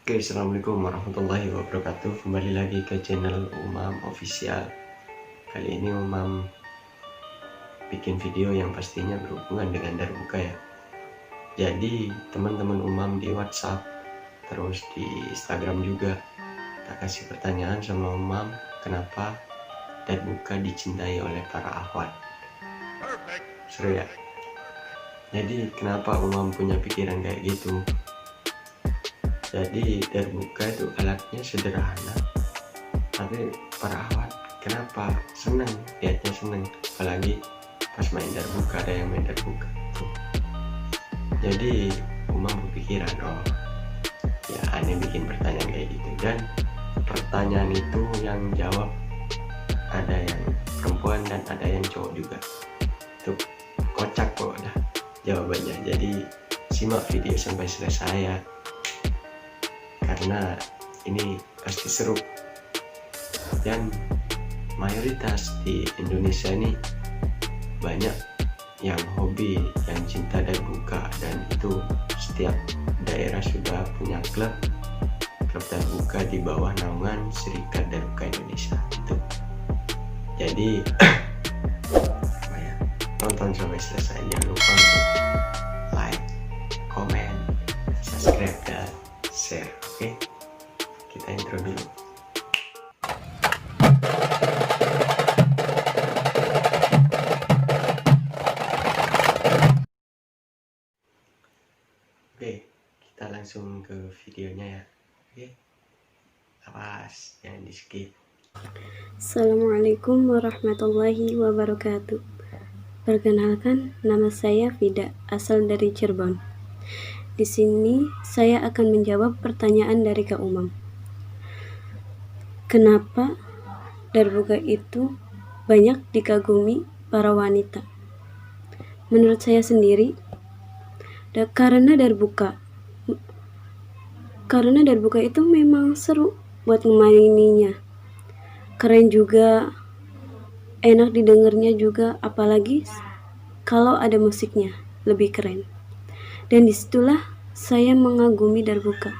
Oke, assalamualaikum warahmatullahi wabarakatuh. Kembali lagi ke channel Umam Official. Kali ini Umam bikin video yang pastinya berhubungan dengan darbuka ya. Jadi teman-teman Umam di WhatsApp, terus di Instagram juga, tak kasih pertanyaan sama Umam, kenapa darbuka dicintai oleh para akhwat. Seru ya. Jadi kenapa Umam punya pikiran kayak gitu? Jadi darbuka itu alatnya sederhana, tapi para akhwat kenapa seneng, lihatnya seneng, apalagi pas main darbuka, ada yang main darbuka tuh. Jadi Umam berpikiran, oh ya aneh bikin pertanyaan kayak gitu, dan pertanyaan itu yang jawab ada yang perempuan dan ada yang cowok juga. Tuh kocak kok dah jawabannya. Jadi simak video sampai selesai ya, karena ini pasti seru. Dan mayoritas di Indonesia ini banyak yang hobi, yang cinta darbuka, dan itu setiap daerah sudah punya klub darbuka di bawah naungan Serikat Darbuka Indonesia itu. Jadi nonton sampai selesai, jangan lupa untuk like, komen, subscribe, dan share. Oke, kita intro dulu. Oke, kita langsung ke videonya ya. Oke, awas jangan di skip. Assalamualaikum warahmatullahi wabarakatuh. Perkenalkan, nama saya Vida, asal dari Cirebon. Di sini saya akan menjawab pertanyaan dari Kak Umam. Kenapa darbuka itu banyak dikagumi para wanita? Menurut saya sendiri, karena darbuka itu memang seru buat memaininya. Keren juga, enak didengarnya juga, apalagi kalau ada musiknya, lebih keren. Dan disitulah saya mengagumi darbuka.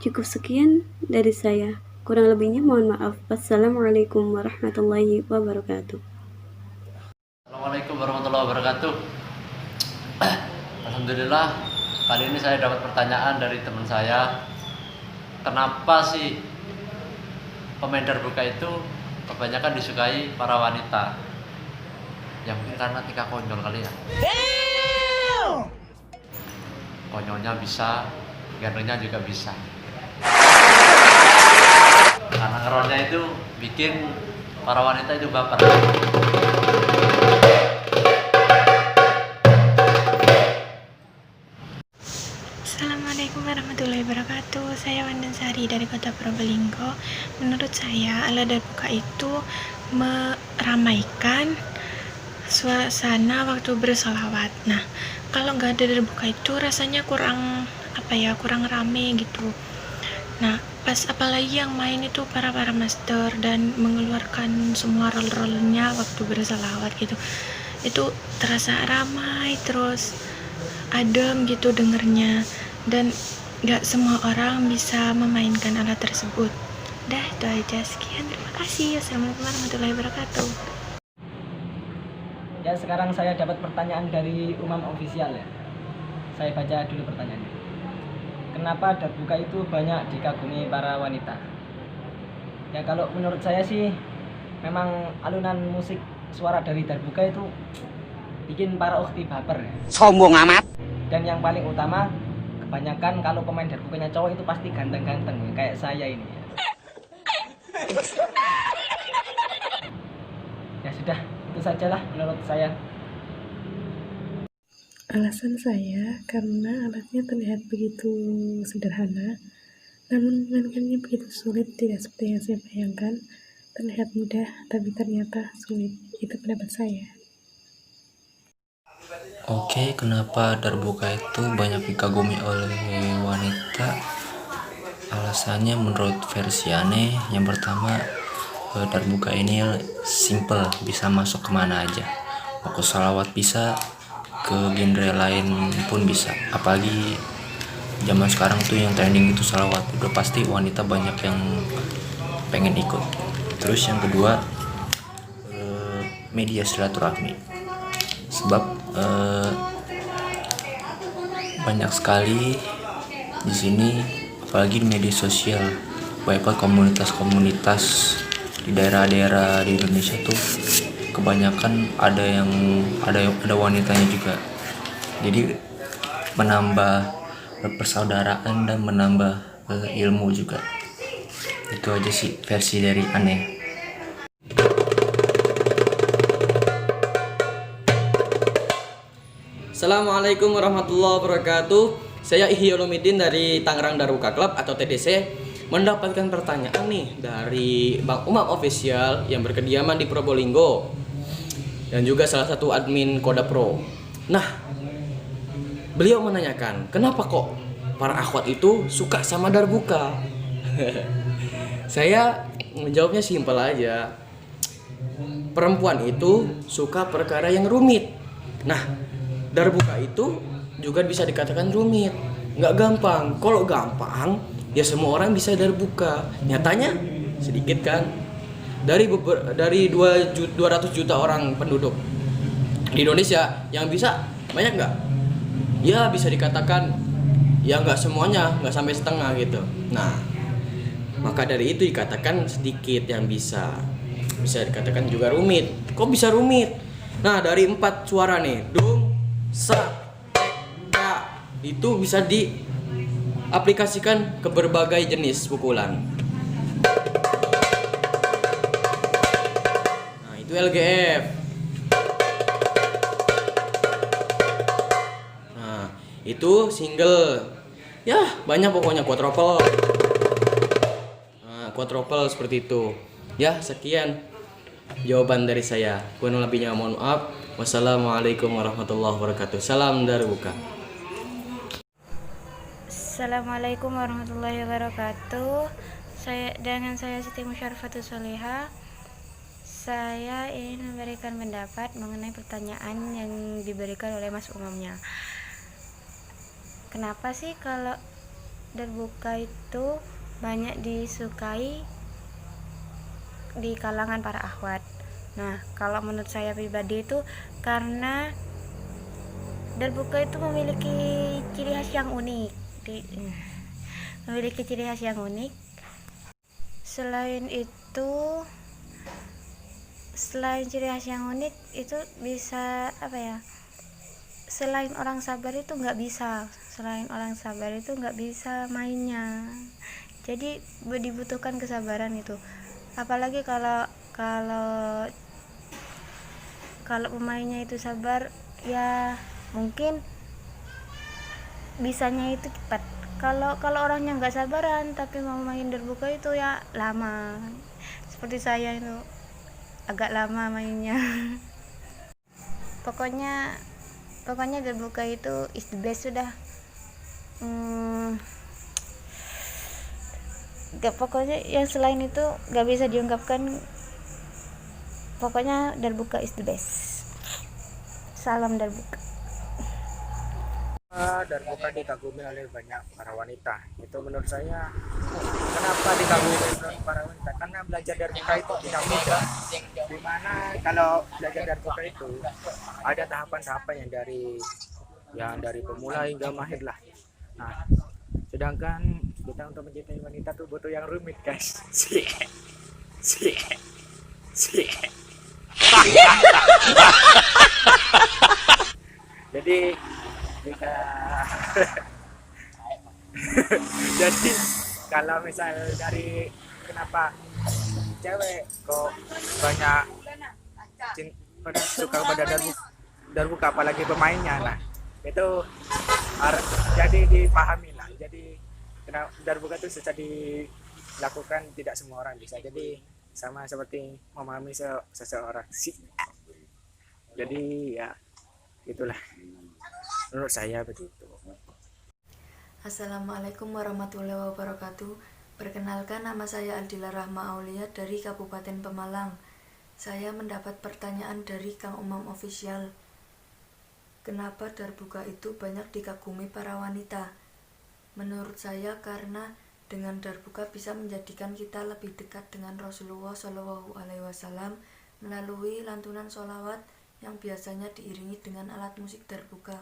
Cukup sekian dari saya, kurang lebihnya mohon maaf. Wassalamualaikum warahmatullahi wabarakatuh. Assalamualaikum warahmatullahi wabarakatuh. Alhamdulillah, kali ini saya dapat pertanyaan dari teman saya. Kenapa sih pemain darbuka itu kebanyakan disukai para wanita? Ya mungkin karena tingkah konyol kali ya. Konyolnya bisa, gantengnya juga bisa. Karena ngeronnya itu bikin para wanita itu baper. Assalamualaikum warahmatullahi wabarakatuh. Saya Wandansari dari Kota Probolinggo. Menurut saya, ala darbuka itu meramaikan suasana waktu bersolawat. Nah, kalau nggak ada darbuka itu rasanya kurang kurang rame gitu. Nah, pas apalagi yang main itu para master dan mengeluarkan semua role-role-nya waktu bersolawat gitu. Itu terasa ramai, terus adem gitu dengernya, dan gak semua orang bisa memainkan alat tersebut. Dah, itu aja. Sekian, terima kasih. Assalamualaikum warahmatullahi wabarakatuh. Ya, sekarang saya dapat pertanyaan dari Umam Official ya. Saya baca dulu pertanyaannya. Kenapa darbuka itu banyak dikagumi para wanita? Ya, kalau menurut saya sih memang alunan musik suara dari darbuka itu bikin para ukhti baper ya. Sombong amat. Dan yang paling utama, kebanyakan kalau pemain darbukanya cowok itu pasti ganteng-ganteng kayak saya ini ya. Ya sudah, itu sajalah menurut saya. Alasan saya karena alatnya terlihat begitu sederhana, namun memainkannya begitu sulit, tidak seperti yang saya bayangkan. Terlihat mudah, tapi ternyata sulit. Itu pendapat saya. Oke, kenapa darbuka itu banyak dikagumi oleh wanita? Alasannya menurut versi aneh, yang pertama, darbuka ini simple, bisa masuk kemana aja. Mau ke salawat bisa, ke genre lain pun bisa. Apalagi zaman sekarang tuh yang trending itu sholawat, udah pasti wanita banyak yang pengen ikut. Terus yang kedua, media silaturahmi, sebab banyak sekali di sini, apalagi di media sosial, banyak komunitas-komunitas di daerah-daerah di Indonesia tuh kebanyakan ada wanitanya juga. Jadi menambah persaudaraan dan menambah ilmu juga. Itu aja sih versi dari aneh. Assalamualaikum warahmatullahi wabarakatuh. Saya Ihya Ulumuddin dari Tangerang Darbuka Club atau TDC mendapatkan pertanyaan nih dari Bang Umam Official yang berkediaman di Probolinggo dan juga salah satu admin Koda Pro. Nah, beliau menanyakan, kenapa kok para akhwat itu suka sama Darbuka? Saya menjawabnya simpel aja. Perempuan itu suka perkara yang rumit. Nah, Darbuka itu juga bisa dikatakan rumit, nggak gampang. Kalau gampang, ya semua orang bisa Darbuka. Nyatanya sedikit kan. Dari 200 juta orang penduduk di Indonesia, yang bisa banyak nggak? Ya bisa dikatakan, ya nggak semuanya, nggak sampai setengah gitu. Nah, maka dari itu dikatakan sedikit yang bisa dikatakan juga rumit. Kok bisa rumit? Nah, dari 4 suara nih, dum, sa, ka, itu bisa diaplikasikan ke berbagai jenis pukulan. Nah, itu LGF. Nah, itu single. Ya, banyak pokoknya quadruple. Nah, quadruple seperti itu. Ya, sekian jawaban dari saya. Kurang lebihnya mohon maaf. Wassalamualaikum warahmatullahi wabarakatuh. Salam Darbuka. Assalamualaikum warahmatullahi wabarakatuh. Dengan saya Siti Musyarfatus Soleha. Saya ingin memberikan pendapat mengenai pertanyaan yang diberikan oleh Mas Umamnya. Kenapa sih kalau Darbuka itu banyak disukai di kalangan para akhwat? Nah, kalau menurut saya pribadi itu karena Darbuka itu memiliki ciri khas yang unik. Selain ciri khas yang unik itu bisa selain orang sabar itu nggak bisa mainnya. Jadi dibutuhkan kesabaran itu. Apalagi kalau pemainnya itu sabar, ya mungkin bisanya itu cepat. Kalau orangnya nggak sabaran tapi mau main Darbuka itu ya lama. Seperti saya itu agak lama mainnya. Pokoknya Darbuka itu is the best sudah. Pokoknya yang selain itu nggak bisa diungkapkan. Pokoknya Darbuka is the best. Salam Darbuka. Darbuka dikagumi oleh banyak para wanita. Itu menurut saya, kenapa dikagumi oleh para wanita? Karena belajar Darbuka itu tidak mudah. Dimana kalau belajar Darbuka itu ada tahapan-tahapan yang dari pemula hingga mahir lah. Nah, sedangkan kita untuk mencintai wanita tuh butuh yang rumit, guys. Jadi jadi kalau misal dari kenapa cewek kok banyak suka pada Darbuka apalagi pemainnya, nah itu jadi dipahami lah. Jadi Darbuka itu susah dilakukan, tidak semua orang bisa. Jadi sama seperti memahami seseorang sih. Jadi ya itulah menurut saya begitu. Assalamualaikum warahmatullahi wabarakatuh. Perkenalkan, nama saya Aldila Rahma Aulia dari Kabupaten Pemalang. Saya mendapat pertanyaan dari Kang Umam Official. Kenapa Darbuka itu banyak dikagumi para wanita? Menurut saya karena dengan darbuka bisa menjadikan kita lebih dekat dengan Rasulullah SAW melalui lantunan sholawat yang biasanya diiringi dengan alat musik darbuka.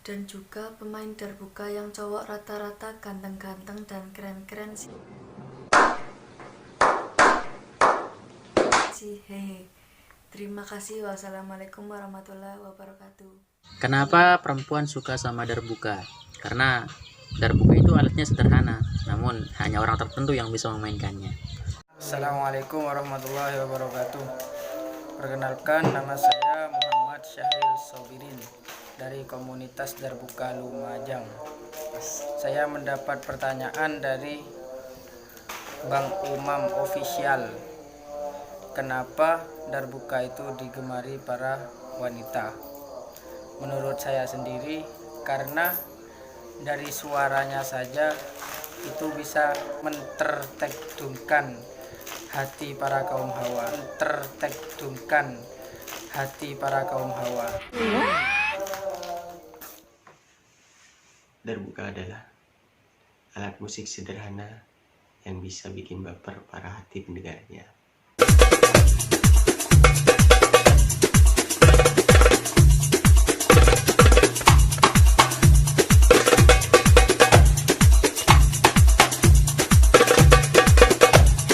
Dan juga pemain darbuka yang cowok rata-rata ganteng-ganteng dan keren-keren sih. Hehe. Terima kasih. Wassalamualaikum warahmatullahi wabarakatuh. Kenapa perempuan suka sama darbuka? Karena darbuka itu alatnya sederhana, namun hanya orang tertentu yang bisa memainkannya. Assalamualaikum warahmatullahi wabarakatuh. Perkenalkan, nama saya Muhammad Syahril Sobirin dari komunitas Darbuka Lumajang. Saya mendapat pertanyaan dari Bang Umam Official. Kenapa darbuka itu digemari para wanita? Menurut saya sendiri, karena dari suaranya saja itu bisa mentertegunkan hati para kaum hawa. Mentertegunkan hati para kaum hawa. Darbuka adalah alat musik sederhana yang bisa bikin baper para hati pendengarnya.